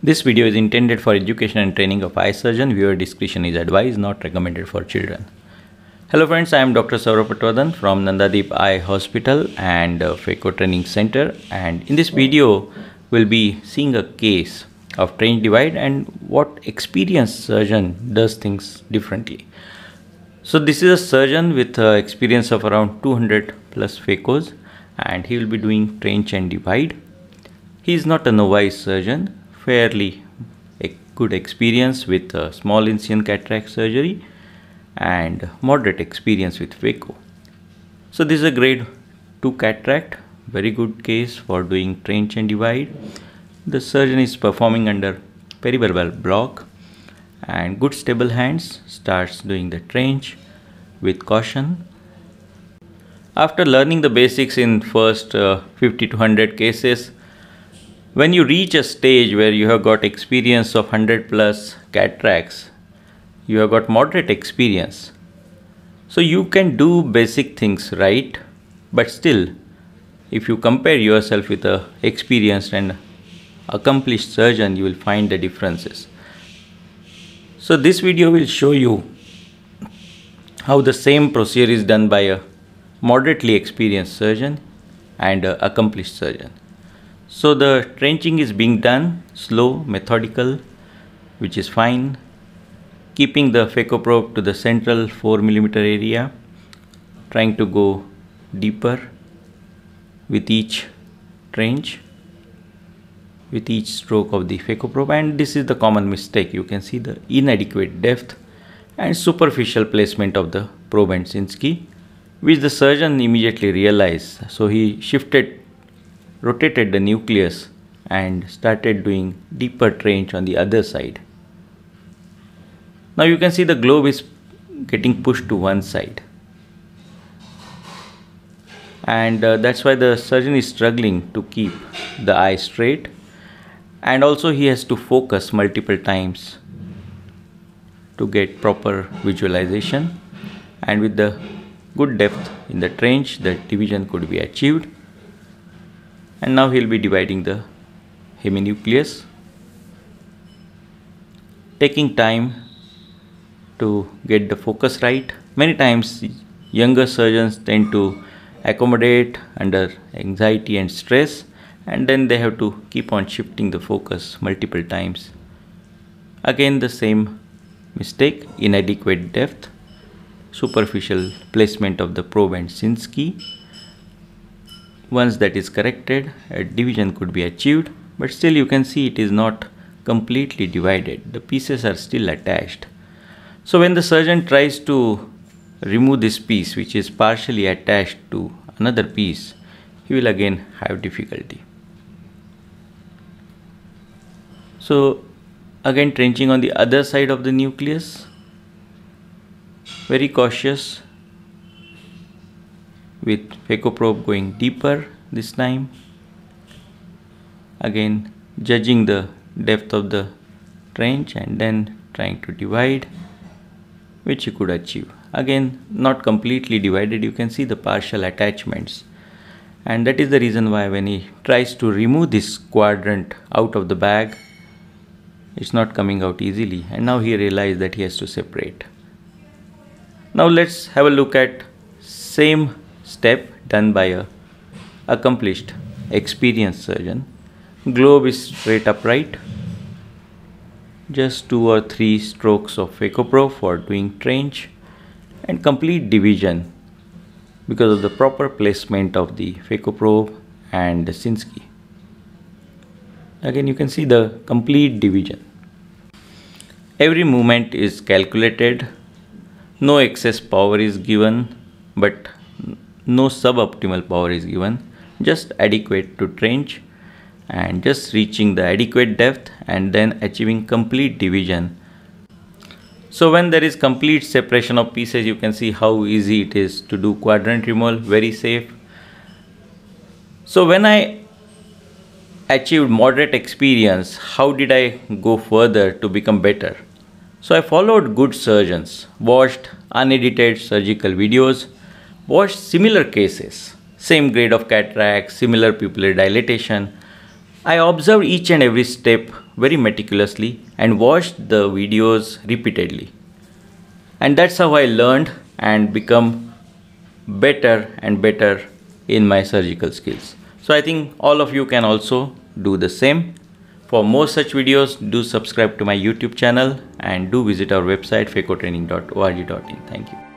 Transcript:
This video is intended for education and training of eye surgeon. Viewer discretion is advised, not recommended for children. Hello friends, I am Dr. Saurabh Patwardhan from Nandadeep Eye Hospital and Phaco Training Center, and in this video we'll be seeing a case of trench divide and what experienced surgeon does things differently. So this is a surgeon with experience of around 200 plus phacos, and he will be doing trench and divide. He is not a novice surgeon, fairly a good experience with small incision cataract surgery and moderate experience with phaco. So this is a grade 2 cataract, very good case for doing trench and divide. The surgeon is performing under periverbal block and good stable hands, starts doing the trench with caution. After learning the basics in first 50 to 100 cases, when you reach a stage where you have got experience of 100 plus cataracts, you have got moderate experience. So you can do basic things right, but still if you compare yourself with a experienced and accomplished surgeon, you will find the differences. So this video will show you how the same procedure is done by a moderately experienced surgeon and an accomplished surgeon. So the trenching is being done slow, methodical, which is fine, keeping the phaco probe to the central 4mm area, trying to go deeper with each trench, with each stroke of the phaco probe. And this is the common mistake. You can see the inadequate depth and superficial placement of the probe and Sinskey, which the surgeon immediately realized. So he rotated the nucleus and started doing deeper trench on the other side. Now you can see the globe is getting pushed to one side, and that's why the surgeon is struggling to keep the eye straight, and also he has to focus multiple times to get proper visualization. And with the good depth in the trench, the division could be achieved. And now he'll be dividing the heminucleus, taking time to get the focus right. Many times younger surgeons tend to accommodate under anxiety and stress, and then they have to keep on shifting the focus multiple times. Again the same mistake, inadequate depth, superficial placement of the probe and Sinskey. Once that is corrected, a division could be achieved, but still you can see it is not completely divided. The pieces are still attached. So when the surgeon tries to remove this piece, which is partially attached to another piece, he will again have difficulty. So again trenching on the other side of the nucleus, very cautious, with phaco probe going deeper this time. Again judging the depth of the trench and then trying to divide, which you could achieve. Again not completely divided, you can see the partial attachments, and that is the reason why when he tries to remove this quadrant out of the bag, it's not coming out easily, and now he realized that he has to separate. Now let's have a look at same step done by a accomplished experienced surgeon. Globe is straight upright, just 2 or 3 strokes of phaco probe for doing trench, and complete division because of the proper placement of the phaco probe and the Sinskey. Again you can see the complete division. Every movement is calculated, no excess power is given, but no suboptimal power is given, just adequate to trench and just reaching the adequate depth and then achieving complete division. So when there is complete separation of pieces, you can see how easy it is to do quadrant removal, very safe. So when I achieved moderate experience, how did I go further to become better? So I followed good surgeons, watched unedited surgical videos, watched similar cases, same grade of cataract, similar pupillary dilatation. I observed each and every step very meticulously and watched the videos repeatedly. And that's how I learned and become better and better in my surgical skills. So I think all of you can also do the same. For more such videos, do subscribe to my YouTube channel and do visit our website phacotraining.org.in. Thank you.